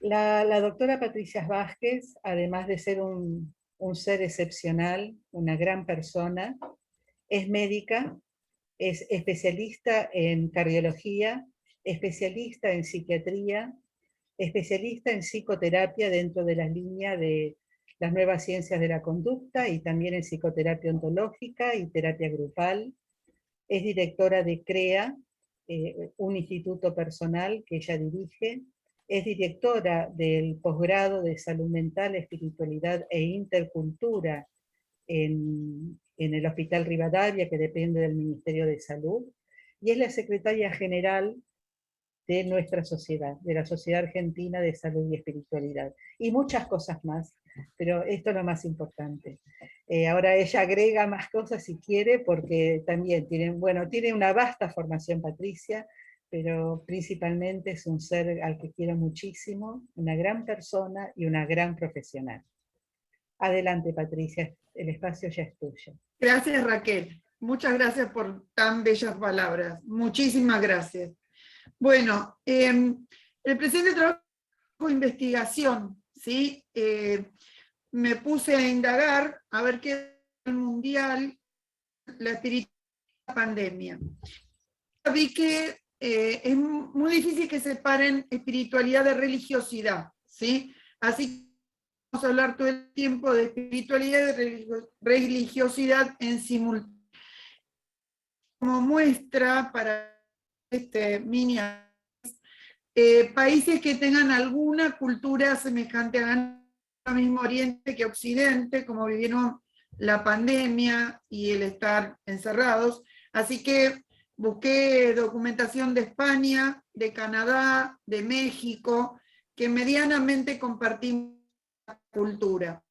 La doctora Patricia Vázquez, además de ser un ser excepcional, una gran persona, es médica, es especialista en cardiología, especialista en psiquiatría, especialista en psicoterapia dentro de las líneas de las nuevas ciencias de la conducta y también en psicoterapia ontológica y terapia grupal. Es directora de CREA, un instituto personal que ella dirige. Es directora del posgrado de Salud Mental, Espiritualidad e Intercultura en el Hospital Rivadavia, que depende del Ministerio de Salud. Y es la secretaria general de nuestra sociedad, de la Sociedad Argentina de Salud y Espiritualidad. Y muchas cosas más, pero esto es lo más importante. Ahora ella agrega más cosas si quiere, porque también tiene una vasta formación Patricia, pero principalmente es un ser al que quiero muchísimo, una gran persona y una gran profesional. Adelante, Patricia, el espacio ya es tuyo. Gracias, Raquel. Muchas gracias por tan bellas palabras. Muchísimas gracias. Bueno, el presente trabajo de investigación, ¿sí? Me puse a indagar a ver qué es el mundial, la espiritualidad de la pandemia. Vi que es muy difícil que separen espiritualidad de religiosidad, ¿sí? Así que vamos a hablar todo el tiempo de espiritualidad y de religiosidad en simultáneo. Como muestra para este mini países que tengan alguna cultura semejante al mismo Oriente que Occidente, como vivieron la pandemia y el estar encerrados. Así que busqué documentación de España, de Canadá, de México, que medianamente compartimos la cultura.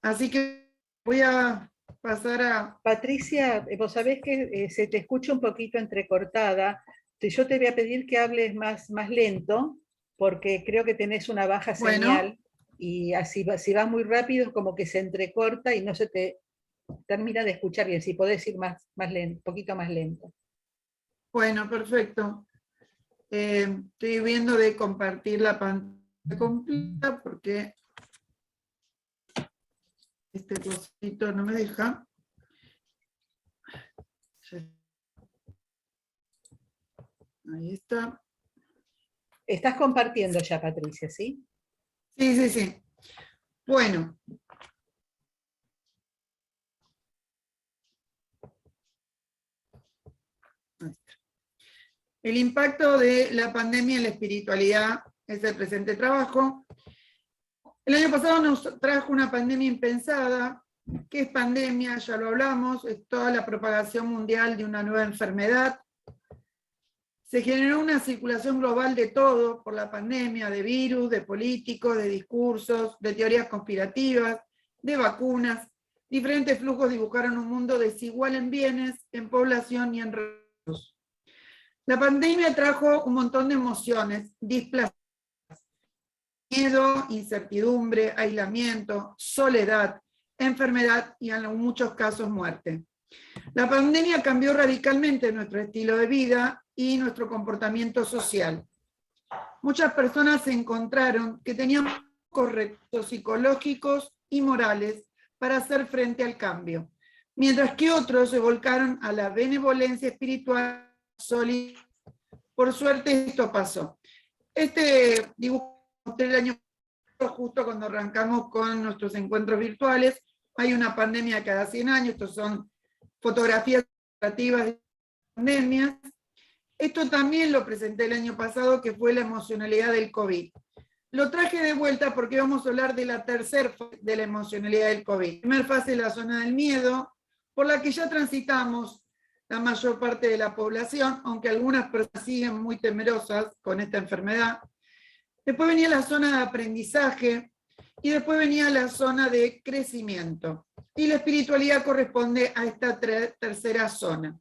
Así que voy a pasar a... Patricia, vos sabés que se te escucha un poquito entrecortada. Yo te voy a pedir que hables más lento, porque creo que tenés una baja señal, y así si vas muy rápido es como que se entrecorta y no se te termina de escuchar bien. Si podés ir más lento, un poquito más lento. Bueno, perfecto. Estoy viendo de compartir la pantalla completa porque este cosito no me deja. Ahí está. Estás compartiendo ya, Patricia, ¿sí? Sí. Bueno. El impacto de la pandemia en la espiritualidad es el presente trabajo. El año pasado nos trajo una pandemia impensada. ¿Qué es pandemia? Ya lo hablamos, es toda la propagación mundial de una nueva enfermedad. Se generó una circulación global de todo por la pandemia, de virus, de políticos, de discursos, de teorías conspirativas, de vacunas. Diferentes flujos dibujaron un mundo desigual en bienes, en población y en recursos. La pandemia trajo un montón de emociones, displacencia, miedo, incertidumbre, aislamiento, soledad, enfermedad y en muchos casos muerte. La pandemia cambió radicalmente nuestro estilo de vida y nuestro comportamiento social. Muchas personas se encontraron que tenían recursos psicológicos y morales para hacer frente al cambio, mientras que otros se volcaron a la benevolencia espiritual sólida. Por suerte esto pasó. Este dibujo mostré el año pasado, justo cuando arrancamos con nuestros encuentros virtuales. Hay una pandemia cada 100 años, estos son fotografías relativas de pandemias. Esto también lo presenté el año pasado, que fue la emocionalidad del COVID. Lo traje de vuelta porque vamos a hablar de la tercera fase de la emocionalidad del COVID. La primera fase es la zona del miedo, por la que ya transitamos la mayor parte de la población, aunque algunas personas siguen muy temerosas con esta enfermedad. Después venía la zona de aprendizaje y después venía la zona de crecimiento. Y la espiritualidad corresponde a esta tercera zona.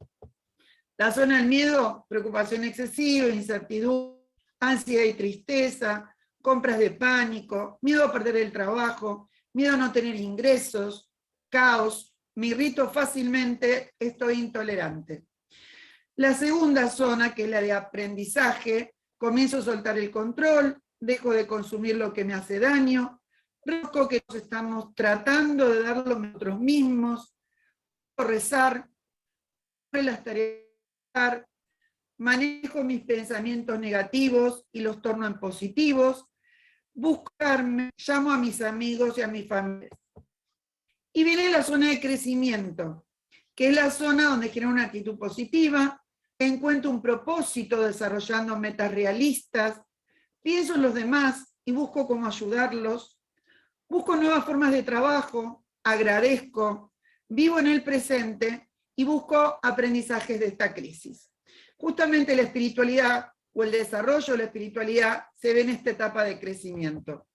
La zona del miedo, preocupación excesiva, incertidumbre, ansiedad y tristeza, compras de pánico, miedo a perder el trabajo, miedo a no tener ingresos, caos, me irrito fácilmente, estoy intolerante. La segunda zona, que es la de aprendizaje, comienzo a soltar el control, dejo de consumir lo que me hace daño, reconozco que nos estamos tratando de dar lo a nosotros mismos, rezar, las tareas, manejo mis pensamientos negativos y los torno en positivos, buscarme, llamo a mis amigos y a mi familia. Y viene la zona de crecimiento, que es la zona donde genero una actitud positiva, encuentro un propósito desarrollando metas realistas, pienso en los demás y busco cómo ayudarlos, busco nuevas formas de trabajo, agradezco, vivo en el presente y busco aprendizajes de esta crisis. Justamente la espiritualidad o el desarrollo de la espiritualidad se ve en esta etapa de crecimiento.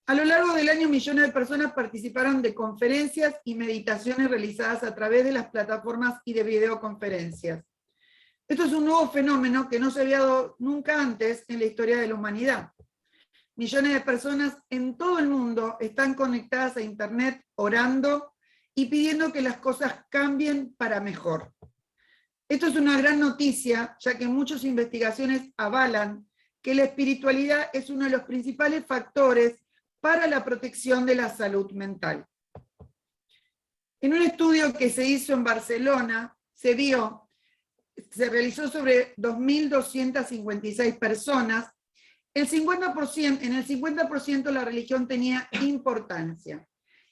A lo largo del año, millones de personas participaron de conferencias y meditaciones realizadas a través de las plataformas y de videoconferencias. Esto es un nuevo fenómeno que no se había dado nunca antes en la historia de la humanidad. Millones de personas en todo el mundo están conectadas a Internet orando y pidiendo que las cosas cambien para mejor. Esto es una gran noticia, ya que muchas investigaciones avalan que la espiritualidad es uno de los principales factores para la protección de la salud mental. En un estudio que se hizo en Barcelona, se realizó sobre 2.256 personas, en el 50% la religión tenía importancia.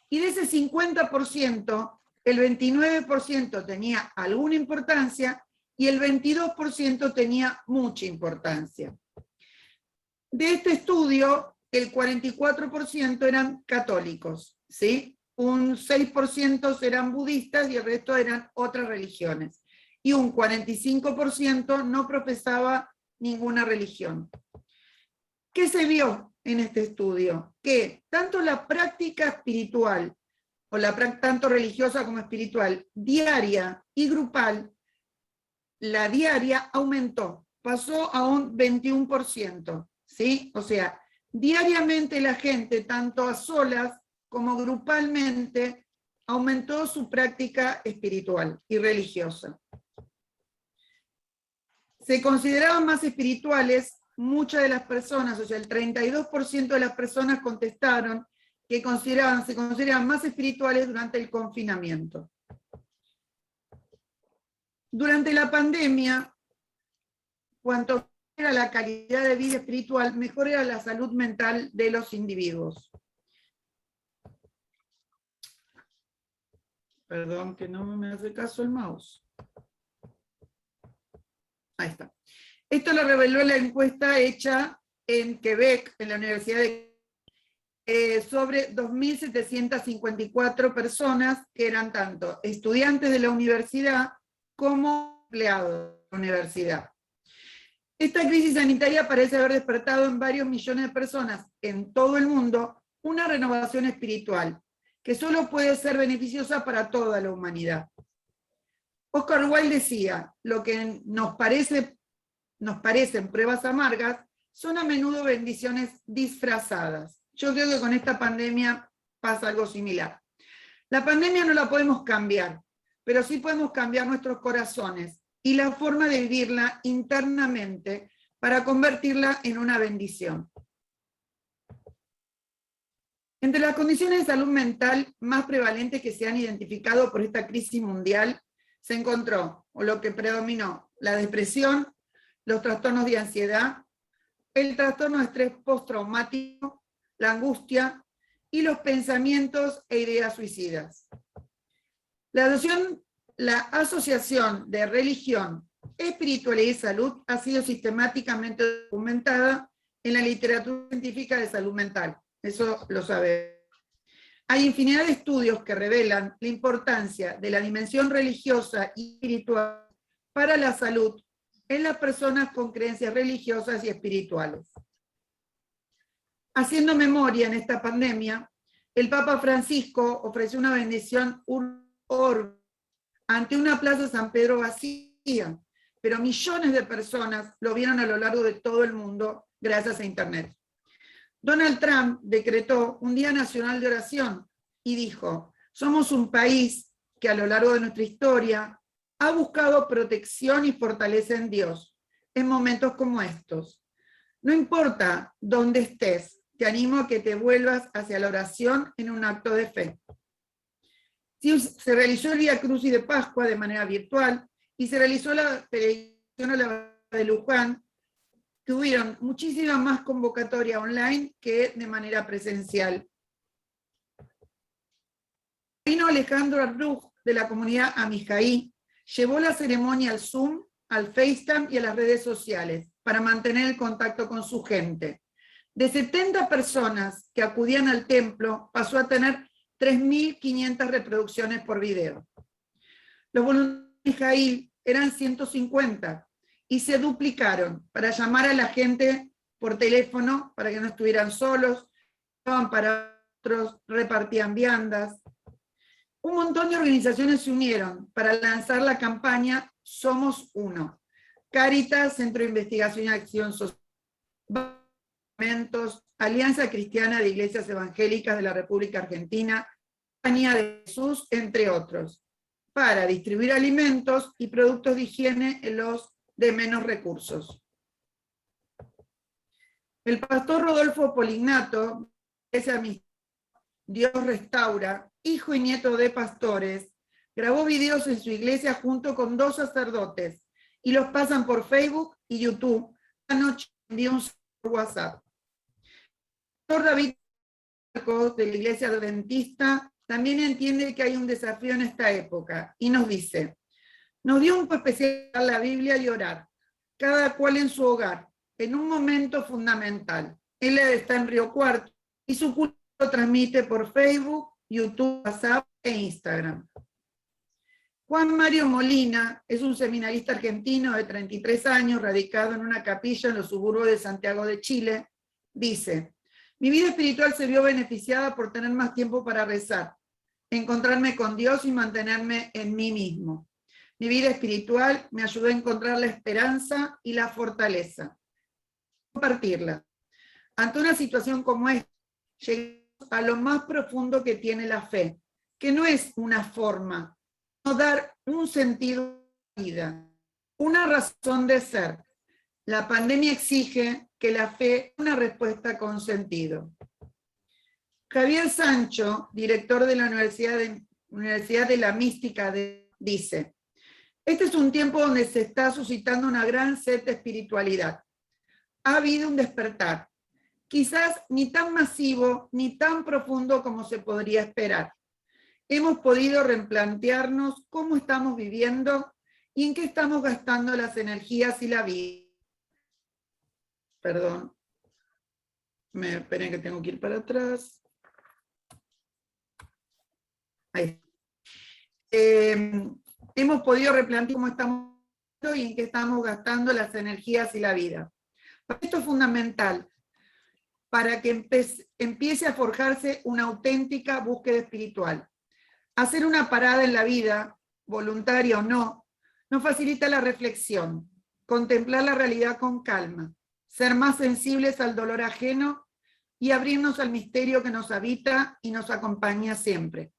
Y de ese 50%, el 29% tenía alguna importancia y el 22% tenía mucha importancia. De este estudio, el 44% eran católicos, ¿sí? Un 6% eran budistas y el resto eran otras religiones. Y un 45% no profesaba ninguna religión. ¿Qué se vio en este estudio? Que tanto la práctica espiritual, tanto religiosa como espiritual, diaria y grupal, la diaria aumentó, pasó a un 21%, ¿sí? O sea, diariamente la gente, tanto a solas como grupalmente, aumentó su práctica espiritual y religiosa. Se consideraban más espirituales muchas de las personas, o sea, el 32% de las personas contestaron que se consideraban más espirituales durante el confinamiento. Durante la pandemia, cuanto mejor era la calidad de vida espiritual, mejor era la salud mental de los individuos. Perdón que no me hace caso el mouse. Ahí está. Esto lo reveló la encuesta hecha en Quebec, en la Universidad de sobre 2.754 personas que eran tanto estudiantes de la universidad como empleados de la universidad. Esta crisis sanitaria parece haber despertado en varios millones de personas en todo el mundo una renovación espiritual, que solo puede ser beneficiosa para toda la humanidad. Oscar Wilde decía, lo que nos parecen pruebas amargas son a menudo bendiciones disfrazadas. Yo creo que con esta pandemia pasa algo similar. La pandemia no la podemos cambiar, pero sí podemos cambiar nuestros corazones y la forma de vivirla internamente para convertirla en una bendición. Entre las condiciones de salud mental más prevalentes que se han identificado por esta crisis mundial, se encontró, o lo que predominó, la depresión, los trastornos de ansiedad, el trastorno de estrés postraumático, la angustia y los pensamientos e ideas suicidas. La asociación de religión, espiritualidad y salud ha sido sistemáticamente documentada en la literatura científica de salud mental. Eso lo sabemos. Hay infinidad de estudios que revelan la importancia de la dimensión religiosa y espiritual para la salud en las personas con creencias religiosas y espirituales. Haciendo memoria en esta pandemia, el Papa Francisco ofreció una bendición ante una plaza San Pedro vacía, pero millones de personas lo vieron a lo largo de todo el mundo gracias a Internet. Donald Trump decretó un Día Nacional de Oración y dijo, somos un país que a lo largo de nuestra historia ha buscado protección y fortaleza en Dios en momentos como estos. No importa dónde estés, te animo a que te vuelvas hacia la oración en un acto de fe. Se realizó el Vía Crucis de Pascua de manera virtual y se realizó la peregrinación a la de Luján. Tuvieron muchísima más convocatoria online que de manera presencial. Vino Alejandro Arruj de la comunidad Amijaí, llevó la ceremonia al Zoom, al FaceTime y a las redes sociales para mantener el contacto con su gente. De 70 personas que acudían al templo, pasó a tener 3.500 reproducciones por video. Los voluntarios de Amijaí eran 150 y se duplicaron para llamar a la gente por teléfono para que no estuvieran solos, para otros, repartían viandas. Un montón de organizaciones se unieron para lanzar la campaña Somos Uno. Cáritas, Centro de Investigación y Acción Social, Alianza Cristiana de Iglesias Evangélicas de la República Argentina, Compañía de Jesús, entre otros, para distribuir alimentos y productos de higiene en los de menos recursos. El pastor Rodolfo Polignato, Dios Restaura, hijo y nieto de pastores, grabó videos en su iglesia junto con 2 sacerdotes y los pasan por Facebook y YouTube. Anoche envió un WhatsApp. El pastor David de la iglesia adventista también entiende que hay un desafío en esta época y nos dice: nos dio un especial a la Biblia y orar, cada cual en su hogar, en un momento fundamental. Él está en Río Cuarto y su culto lo transmite por Facebook, YouTube, WhatsApp e Instagram. Juan Mario Molina es un seminarista argentino de 33 años, radicado en una capilla en los suburbios de Santiago de Chile. Dice: mi vida espiritual se vio beneficiada por tener más tiempo para rezar, encontrarme con Dios y mantenerme en mí mismo. Mi vida espiritual me ayudó a encontrar la esperanza y la fortaleza. Compartirla. Ante una situación como esta, llegamos a lo más profundo que tiene la fe, que no es una forma, sino dar un sentido a la vida, una razón de ser. La pandemia exige que la fe dé una respuesta con sentido. Javier Sancho, director de la Universidad de la Mística, dice: este es un tiempo donde se está suscitando una gran sed de espiritualidad. Ha habido un despertar, quizás ni tan masivo ni tan profundo como se podría esperar. Hemos podido replantearnos cómo estamos viviendo y en qué estamos gastando las energías y la vida. Perdón. Esperen que tengo que ir para atrás. Ahí. Hemos podido replantear cómo estamos y en qué estamos gastando las energías y la vida. Esto es fundamental para que empiece a forjarse una auténtica búsqueda espiritual. Hacer una parada en la vida, voluntaria o no, nos facilita la reflexión, contemplar la realidad con calma, ser más sensibles al dolor ajeno y abrirnos al misterio que nos habita y nos acompaña siempre.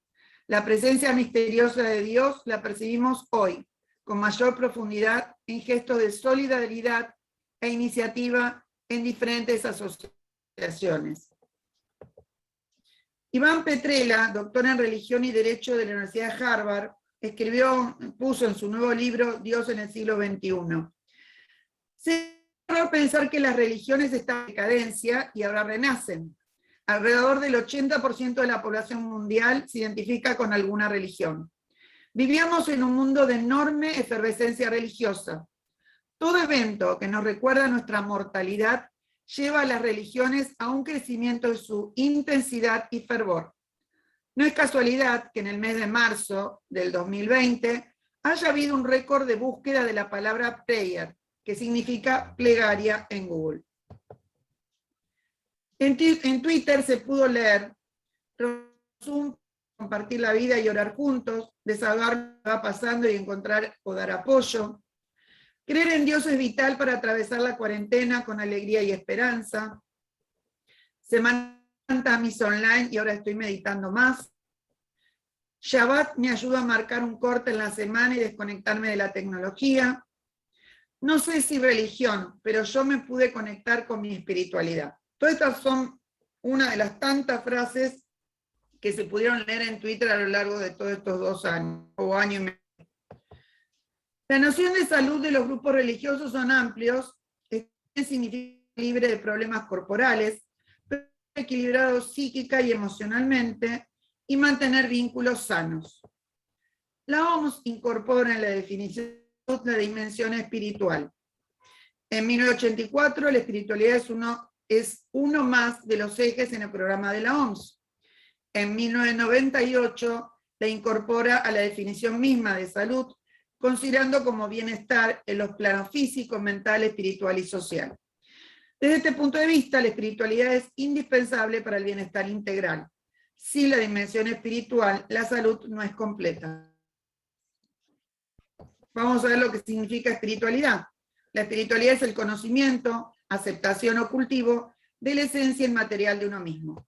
La presencia misteriosa de Dios la percibimos hoy, con mayor profundidad, en gestos de solidaridad e iniciativa en diferentes asociaciones. Iván Petrella, doctor en Religión y Derecho de la Universidad de Harvard, puso en su nuevo libro Dios en el siglo XXI. Se puede pensar que las religiones están en decadencia y ahora renacen. Alrededor del 80% de la población mundial se identifica con alguna religión. Vivíamos en un mundo de enorme efervescencia religiosa. Todo evento que nos recuerda nuestra mortalidad lleva a las religiones a un crecimiento de su intensidad y fervor. No es casualidad que en el mes de marzo del 2020 haya habido un récord de búsqueda de la palabra prayer, que significa plegaria en Google. En Twitter se pudo leer: Zoom, compartir la vida y orar juntos, desahogar lo que va pasando y encontrar o dar apoyo. Creer en Dios es vital para atravesar la cuarentena con alegría y esperanza. Semana Santa, misa online y ahora estoy meditando más. Shabbat me ayuda a marcar un corte en la semana y desconectarme de la tecnología. No sé si religión, pero yo me pude conectar con mi espiritualidad. Todas estas son una de las tantas frases que se pudieron leer en Twitter a lo largo de todos estos 2 años, o año y medio. La noción de salud de los grupos religiosos son amplios, significa libre de problemas corporales, pero equilibrado psíquica y emocionalmente, y mantener vínculos sanos. La OMS incorpora en la definición la dimensión espiritual. En 1984, la espiritualidad es uno más de los ejes en el programa de la OMS. En 1998, la incorpora a la definición misma de salud, considerando como bienestar en los planos físico, mental, espiritual y social. Desde este punto de vista, la espiritualidad es indispensable para el bienestar integral. Sin la dimensión espiritual, la salud no es completa. Vamos a ver lo que significa espiritualidad. La espiritualidad es el conocimiento, aceptación o cultivo de la esencia inmaterial de uno mismo.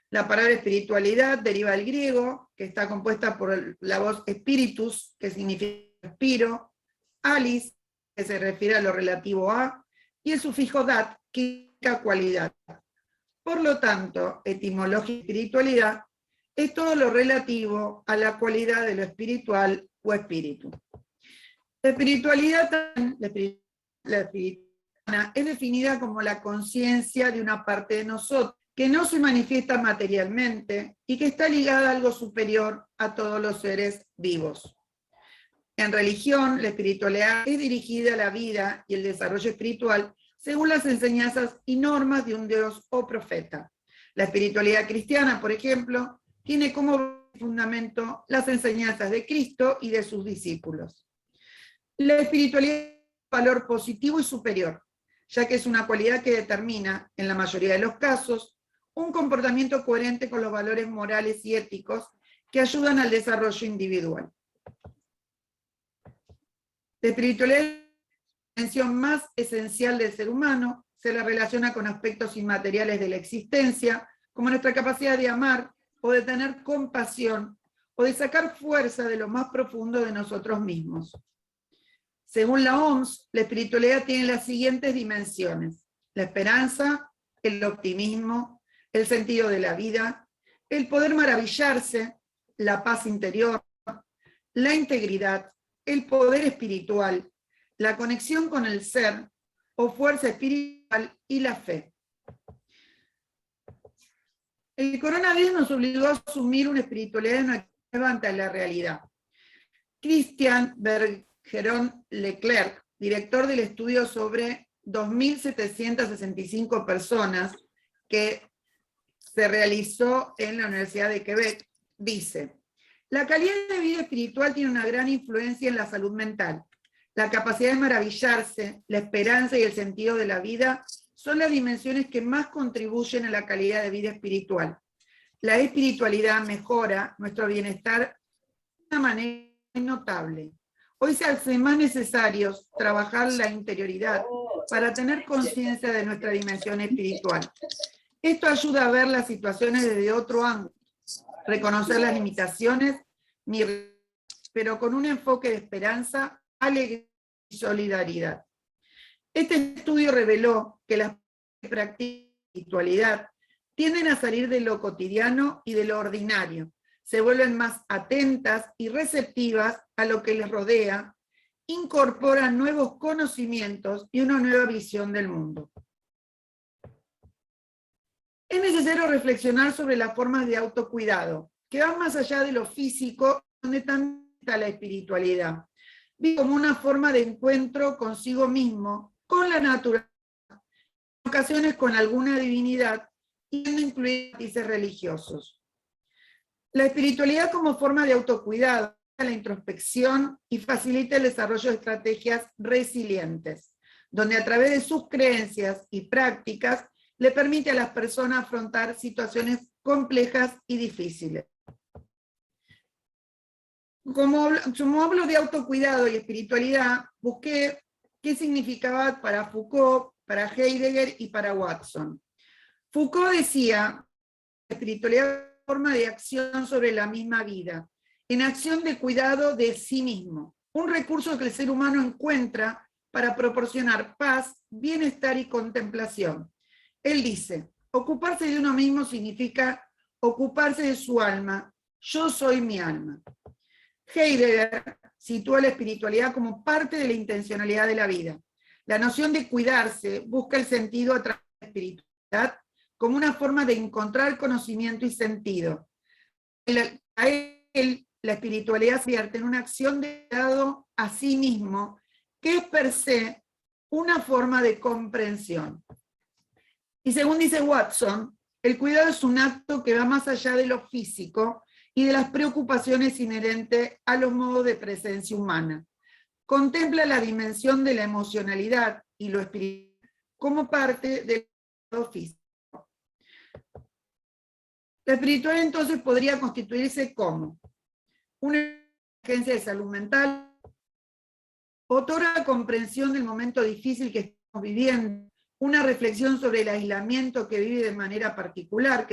La palabra espiritualidad deriva del griego, que está compuesta por la voz spiritus, que significa espiro, alis, que se refiere a lo relativo a, y el sufijo dat, que indica cualidad. Por lo tanto, etimología y espiritualidad es todo lo relativo a la cualidad de lo espiritual o espíritu. La espiritualidad, la espiritualidad es definida como la conciencia de una parte de nosotros que no se manifiesta materialmente y que está ligada a algo superior a todos los seres vivos. En religión, la espiritualidad es dirigida a la vida y el desarrollo espiritual según las enseñanzas y normas de un Dios o profeta. La espiritualidad cristiana, por ejemplo, tiene como fundamento las enseñanzas de Cristo y de sus discípulos. La espiritualidad es un valor positivo y superior, ya que es una cualidad que determina, en la mayoría de los casos, un comportamiento coherente con los valores morales y éticos que ayudan al desarrollo individual. La espiritualidad es la dimensión más esencial del ser humano, se la relaciona con aspectos inmateriales de la existencia, como nuestra capacidad de amar o de tener compasión o de sacar fuerza de lo más profundo de nosotros mismos. Según la OMS, la espiritualidad tiene las siguientes dimensiones: la esperanza, el optimismo, el sentido de la vida, el poder maravillarse, la paz interior, la integridad, el poder espiritual, la conexión con el ser o fuerza espiritual y la fe. El coronavirus nos obligó a asumir una espiritualidad nueva ante la realidad. Christian Bergeron Leclerc, director del estudio sobre 2.765 personas que se realizó en la Universidad de Quebec, dice: la calidad de vida espiritual tiene una gran influencia en la salud mental. La capacidad de maravillarse, la esperanza y el sentido de la vida son las dimensiones que más contribuyen a la calidad de vida espiritual. La espiritualidad mejora nuestro bienestar de una manera notable. Hoy se hace más necesario trabajar la interioridad para tener conciencia de nuestra dimensión espiritual. Esto ayuda a ver las situaciones desde otro ángulo, reconocer las limitaciones, pero con un enfoque de esperanza, alegría y solidaridad. Este estudio reveló que las prácticas de espiritualidad tienden a salir de lo cotidiano y de lo ordinario, se vuelven más atentas y receptivas a lo que les rodea, incorporan nuevos conocimientos y una nueva visión del mundo. Es necesario reflexionar sobre las formas de autocuidado, que van más allá de lo físico, donde también está la espiritualidad, como una forma de encuentro consigo mismo, con la naturaleza, en ocasiones con alguna divinidad, y no incluir matices religiosos. La espiritualidad como forma de autocuidado, la introspección y facilita el desarrollo de estrategias resilientes, donde a través de sus creencias y prácticas le permite a las personas afrontar situaciones complejas y difíciles. Como hablo de autocuidado y espiritualidad, busqué qué significaba para Foucault, para Heidegger y para Watson. Foucault decía: la espiritualidad es una forma de acción sobre la misma vida, en acción de cuidado de sí mismo, un recurso que el ser humano encuentra para proporcionar paz, bienestar y contemplación. Él dice, ocuparse de uno mismo significa ocuparse de su alma. Yo soy mi alma. Heidegger sitúa la espiritualidad como parte de la intencionalidad de la vida. La noción de cuidarse busca el sentido a través de la espiritualidad como una forma de encontrar conocimiento y sentido. A él, la espiritualidad se convierte en una acción de cuidado a sí mismo, que es per se una forma de comprensión. Y según dice Watson, el cuidado es un acto que va más allá de lo físico y de las preocupaciones inherentes a los modos de presencia humana. Contempla la dimensión de la emocionalidad y lo espiritual como parte del cuidado físico. La espiritualidad entonces podría constituirse como una emergencia de salud mental, otorga comprensión del momento difícil que estamos viviendo, una reflexión sobre el aislamiento que se vive de manera particular,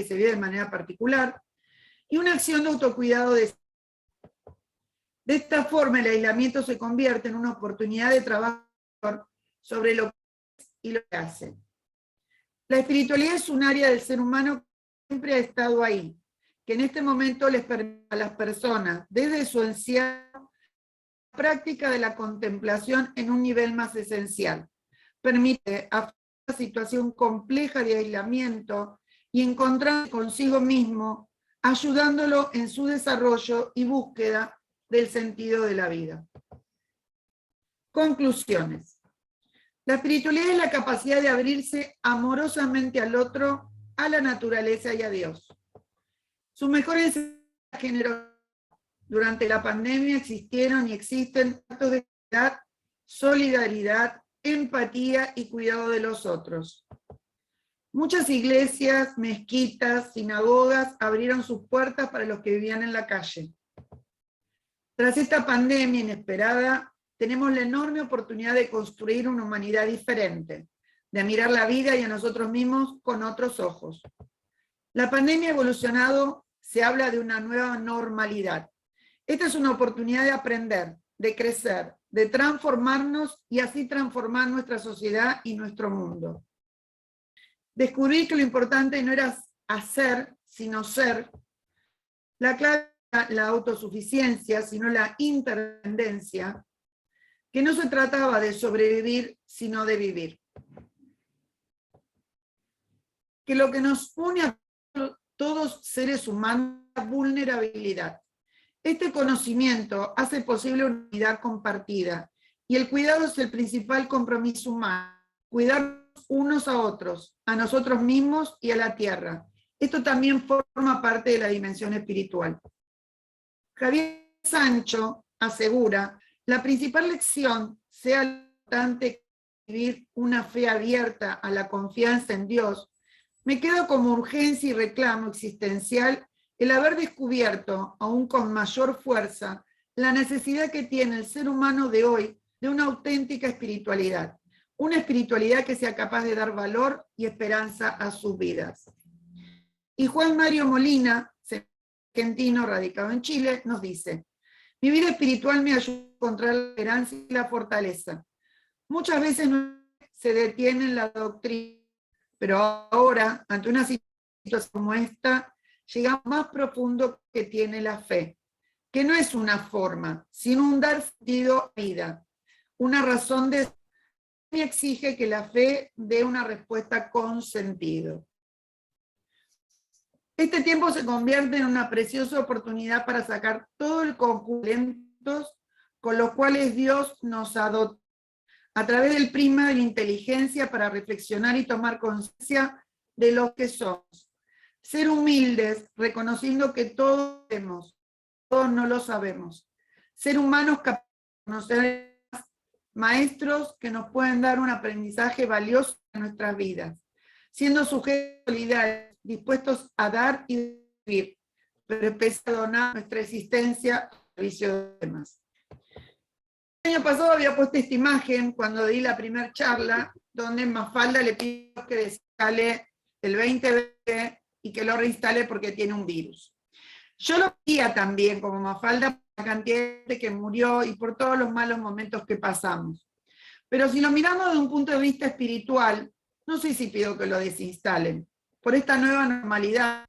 y una acción de autocuidado de esta forma el aislamiento se convierte en una oportunidad de trabajo sobre lo que es y lo que hace. La espiritualidad es un área del ser humano que siempre ha estado ahí, que en este momento les permite a las personas, desde su encierro, la práctica de la contemplación en un nivel más esencial. Permite afrontar una situación compleja de aislamiento y encontrarse consigo mismo, ayudándolo en su desarrollo y búsqueda del sentido de la vida. Conclusiones. La espiritualidad es la capacidad de abrirse amorosamente al otro, a la naturaleza y a Dios. Sus mejores generosidad. Durante la pandemia existieron y existen actos de caridad, solidaridad, empatía y cuidado de los otros. Muchas iglesias, mezquitas, sinagogas abrieron sus puertas para los que vivían en la calle. Tras esta pandemia inesperada, tenemos la enorme oportunidad de construir una humanidad diferente, de mirar la vida y a nosotros mismos con otros ojos. La pandemia ha evolucionado, se habla de una nueva normalidad. Esta es una oportunidad de aprender, de crecer, de transformarnos y así transformar nuestra sociedad y nuestro mundo. Descubrir que lo importante no era hacer, sino ser. La clave era la autosuficiencia, sino la interdependencia, que no se trataba de sobrevivir, sino de vivir. Que lo que nos une a todos seres humanos es la vulnerabilidad. Este conocimiento hace posible una unidad compartida y el cuidado es el principal compromiso humano, cuidarnos unos a otros, a nosotros mismos y a la tierra. Esto también forma parte de la dimensión espiritual. Javier Sancho asegura, la principal lección sea lo importante que vivir una fe abierta a la confianza en Dios. Me quedo como urgencia y reclamo existencial el haber descubierto, aún con mayor fuerza, la necesidad que tiene el ser humano de hoy de una auténtica espiritualidad, una espiritualidad que sea capaz de dar valor y esperanza a sus vidas. Y Juan Mario Molina, argentino radicado en Chile, nos dice, mi vida espiritual me ayuda a encontrar la esperanza y la fortaleza. Muchas veces no se detiene en la doctrina, pero ahora, ante una situación como esta, llegamos más profundo que tiene la fe, que no es una forma, sino un dar sentido a la vida, una razón de ser, y exige que la fe dé una respuesta con sentido. Este tiempo se convierte en una preciosa oportunidad para sacar todo el conjunto de talentos con los cuales Dios nos ha dotado, a través del prisma de la inteligencia para reflexionar y tomar conciencia de lo que somos. Ser humildes, reconociendo que todos sabemos, todos no lo sabemos. Ser humanos capaces de conocer maestros que nos pueden dar un aprendizaje valioso en nuestras vidas, siendo sujetos solidarios, dispuestos a dar y vivir, pero empezar a donar nuestra existencia al servicio de los demás. El año pasado había puesto esta imagen cuando di la primera charla, donde Mafalda le pidió que desinstale el 2020 y que lo reinstale porque tiene un virus. Yo lo veía también como Mafalda por la cantidad de gente que murió y por todos los malos momentos que pasamos. Pero si lo miramos de un punto de vista espiritual, no sé si pido que lo desinstalen, por esta nueva normalidad,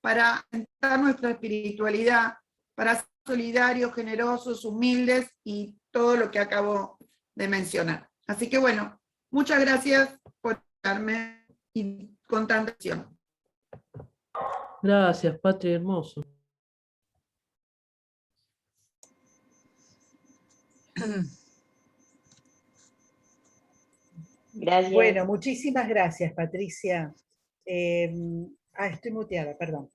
para aumentar nuestra espiritualidad, para ser solidarios, generosos, humildes y todo lo que acabo de mencionar. Así que bueno, muchas gracias por darme y con tanta acción. Gracias, Patri, hermoso. Gracias. Bueno, muchísimas gracias, Patricia. Estoy muteada, perdón.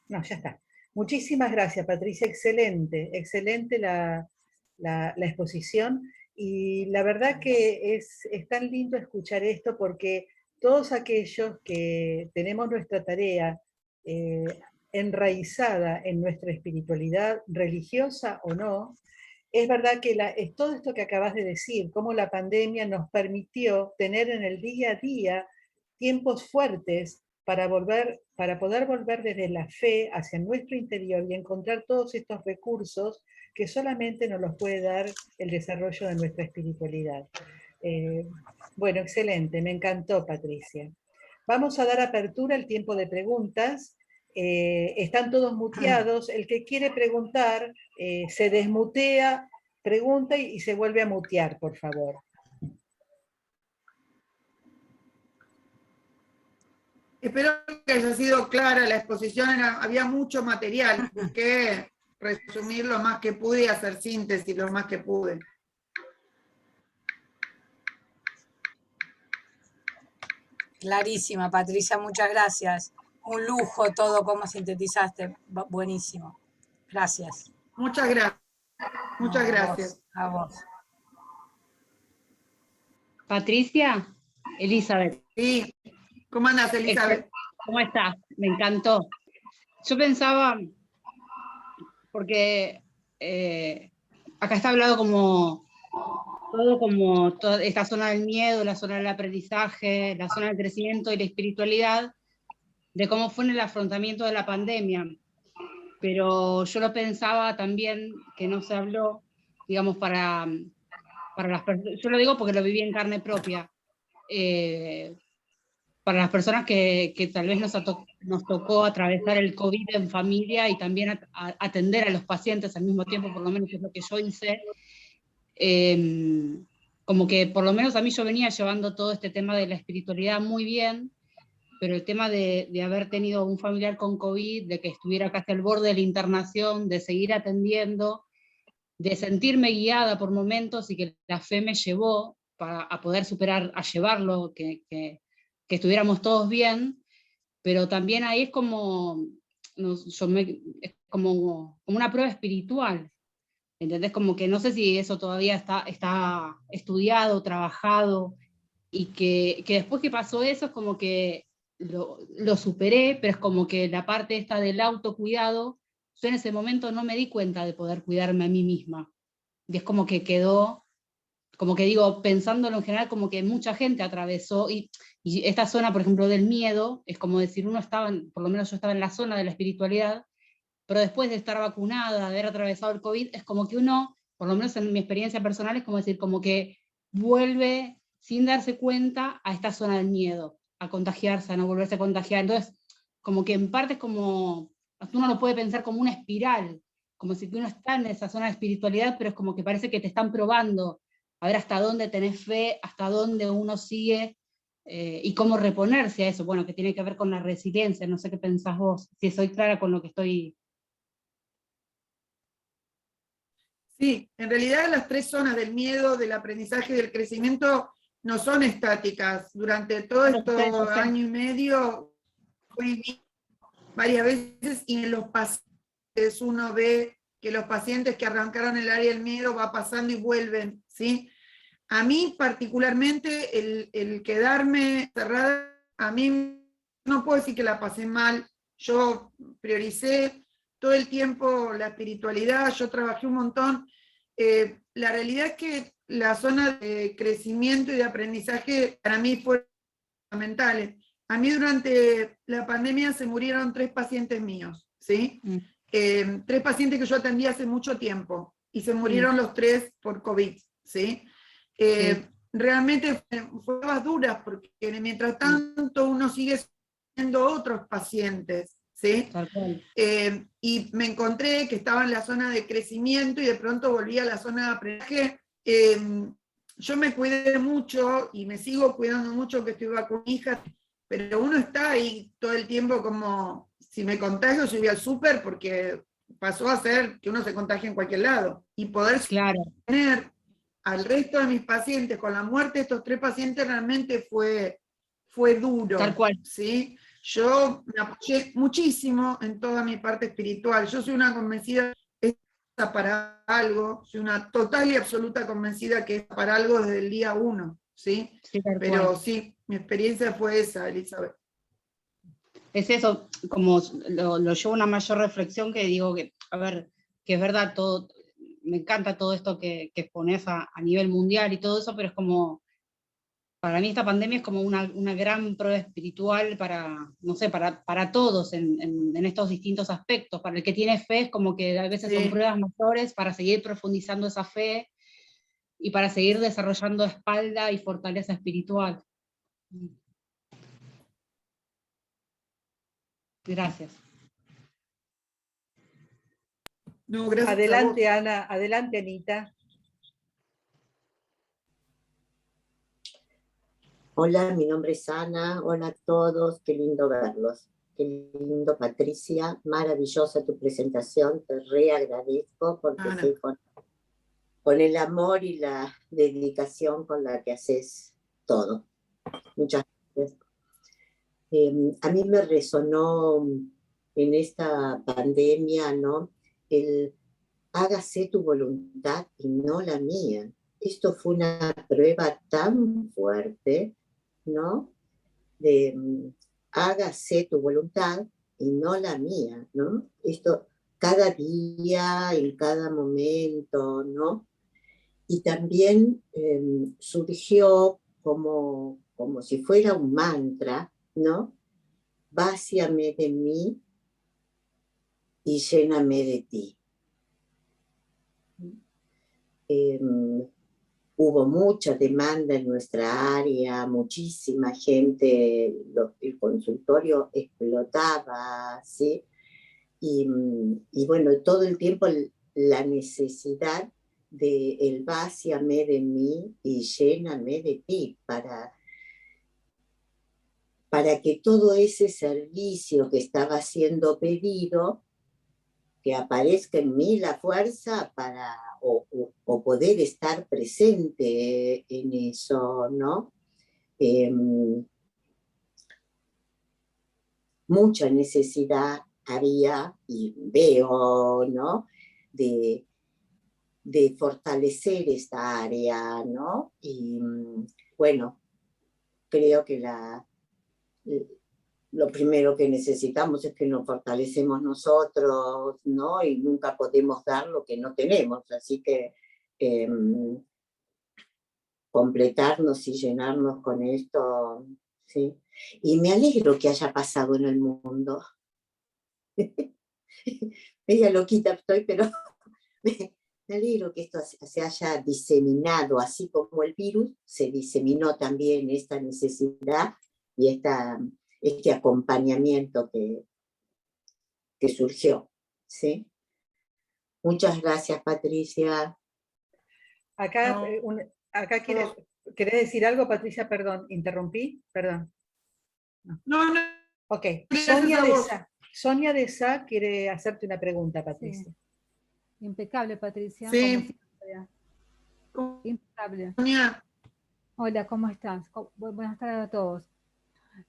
No, ya está. Muchísimas gracias, Patricia. Excelente la exposición. Y la verdad que es tan lindo escuchar esto porque todos aquellos que tenemos nuestra tarea enraizada en nuestra espiritualidad, religiosa o no, es verdad que es todo esto que acabas de decir, cómo la pandemia nos permitió tener en el día a día tiempos fuertes para poder volver desde la fe hacia nuestro interior y encontrar todos estos recursos que solamente nos los puede dar el desarrollo de nuestra espiritualidad. Bueno, excelente, me encantó, Patricia. Vamos a dar apertura al tiempo de preguntas. Están todos muteados. El que quiere preguntar se desmutea, pregunta y se vuelve a mutear, por favor. Espero que haya sido clara la exposición, había mucho material, busqué resumir lo más que pude y hacer síntesis lo más que pude. Clarísima, Patricia, muchas gracias. Un lujo todo como sintetizaste, buenísimo. Gracias. Muchas gracias. Muchas gracias. A vos. Patricia, Elizabeth. Sí. ¿Cómo andas, Elizabeth? ¿Cómo estás? Me encantó. Yo pensaba, porque acá está hablado como toda esta zona del miedo, la zona del aprendizaje, la zona del crecimiento y la espiritualidad, de cómo fue en el afrontamiento de la pandemia. Pero yo lo pensaba también que no se habló, digamos, para las personas, yo lo digo porque lo viví en carne propia, para las personas que tal vez nos tocó atravesar el COVID en familia y también atender a los pacientes al mismo tiempo, por lo menos es lo que yo hice, como que por lo menos a mí yo venía llevando todo este tema de la espiritualidad muy bien, pero el tema de haber tenido un familiar con COVID, de que estuviera casi al borde de la internación, de seguir atendiendo, de sentirme guiada por momentos y que la fe me llevó a poder superar, a llevarlo, que estuviéramos todos bien, pero también ahí es como, es como una prueba espiritual, ¿entendés? Como que no sé si eso todavía está estudiado, trabajado, y que después que pasó eso es como que lo superé, pero es como que la parte esta del autocuidado, yo en ese momento no me di cuenta de poder cuidarme a mí misma, y es como que quedó, como que digo, pensándolo en general, como que mucha gente atravesó, y esta zona, por ejemplo, del miedo, es como decir, uno estaba, por lo menos yo estaba en la zona de la espiritualidad, pero después de estar vacunada, de haber atravesado el COVID, es como que uno, por lo menos en mi experiencia personal, es como decir, como que vuelve sin darse cuenta a esta zona del miedo, a contagiarse, a no volverse a contagiar. Entonces, como que en parte es como, uno lo puede pensar como una espiral, como si uno está en esa zona de espiritualidad, pero es como que parece que te están probando, a ver hasta dónde tenés fe, hasta dónde uno sigue, y cómo reponerse a eso, bueno, que tiene que ver con la resiliencia, no sé qué pensás vos, si soy clara con lo que estoy... Sí, en realidad las tres zonas del miedo, del aprendizaje y del crecimiento no son estáticas. Durante todo este año y medio fui varias veces y en los pacientes uno ve que los pacientes que arrancaron el área del miedo va pasando y vuelven, ¿sí? A mí particularmente el quedarme cerrada, a mí no puedo decir que la pasé mal, yo prioricé todo el tiempo la espiritualidad, yo trabajé un montón. La realidad es que la zona de crecimiento y de aprendizaje para mí fue fundamentales. A mí durante la pandemia se murieron 3 pacientes míos, ¿sí? 3 pacientes que yo atendí hace mucho tiempo y se murieron los 3 por COVID, ¿sí? realmente fue más duras, porque mientras tanto uno sigue siendo otros pacientes, ¿sí? Tal cual. Y me encontré que estaba en la zona de crecimiento y de pronto volví a la zona de aprendizaje. Yo me cuidé mucho y me sigo cuidando mucho, que estoy con mi hija, pero uno está ahí todo el tiempo como, si me contagio, yo voy al súper, porque pasó a ser que uno se contagia en cualquier lado. Y poder Claro, tener al resto de mis pacientes, con la muerte de estos 3 pacientes, realmente fue duro, tal cual. ¿sí? Yo me apoyé muchísimo en toda mi parte espiritual. Yo soy una convencida que está para algo, soy una total y absoluta convencida que es para algo desde el día 1, ¿sí? Sí, tal Pero cual. sí, mi experiencia fue esa, Elizabeth. Es eso, como lo llevo a una mayor reflexión, que digo que, a ver, que es verdad, todo, me encanta todo esto que pones a nivel mundial y todo eso, pero es como, para mí esta pandemia es como una gran prueba espiritual para, no sé, para todos en estos distintos aspectos. Para el que tiene fe es como que a veces son Sí. pruebas mayores para seguir profundizando esa fe y para seguir desarrollando espalda y fortaleza espiritual. Gracias. No, gracias a vos. Adelante, Ana, adelante, Anita. Hola, mi nombre es Ana. Hola a todos, qué lindo verlos. Qué lindo, Patricia. Maravillosa tu presentación. Te reagradezco porque Ana. sé con el amor y la dedicación con la que haces todo. Muchas gracias. A mí me resonó en esta pandemia, ¿no? El hágase tu voluntad y no la mía. Esto fue una prueba tan fuerte, ¿no? De hágase tu voluntad y no la mía, ¿no? Esto cada día, en cada momento, ¿no? Y también surgió como si fuera un mantra, ¿no? Váciame de mí y lléname de ti. Hubo mucha demanda en nuestra área, muchísima gente, el consultorio explotaba, ¿sí? Y bueno, todo el tiempo la necesidad de el váciame de mí y lléname de ti, para que todo ese servicio que estaba siendo pedido, que aparezca en mí la fuerza para o poder estar presente en eso, ¿no? Mucha necesidad había y veo, ¿no? De fortalecer esta área, ¿no? Y bueno, creo que lo primero que necesitamos es que nos fortalecemos nosotros, ¿no? Y nunca podemos dar lo que no tenemos, así que completarnos y llenarnos con esto, ¿sí? Y me alegro que haya pasado en el mundo. Media loquita estoy, pero me alegro que esto se haya diseminado, así como el virus se diseminó también esta necesidad y este acompañamiento que surgió, ¿sí? Muchas gracias, Patricia. Acá, acá ¿querés decir algo, Patricia? Perdón, interrumpí, perdón. No. Ok, Gracias Sonia de Sá quiere hacerte una pregunta, Patricia. Sí. Impecable, Patricia. Sí. Impecable. Sonia. Hola, ¿cómo estás? Buenas tardes a todos.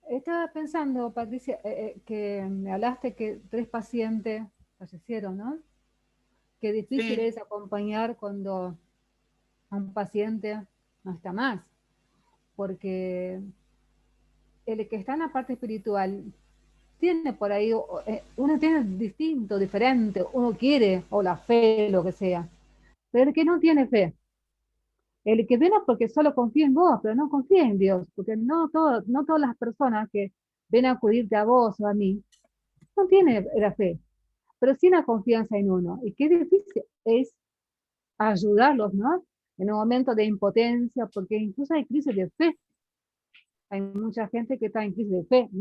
Estaba pensando, Patricia, que me hablaste que 3 pacientes fallecieron, ¿no? Qué difícil Sí. es acompañar cuando un paciente no está más, porque el que está en la parte espiritual tiene por ahí, uno tiene distinto, diferente, uno quiere, o la fe, lo que sea, pero el que no tiene fe, el que viene porque solo confía en vos, pero no confía en Dios, porque no todas las personas que ven a acudirte a vos o a mí, no tienen la fe, pero sí la confianza en uno, y qué difícil es ayudarlos, ¿no? en un momento de impotencia, porque incluso hay crisis de fe. Hay mucha gente que está en crisis de fe, ¿no?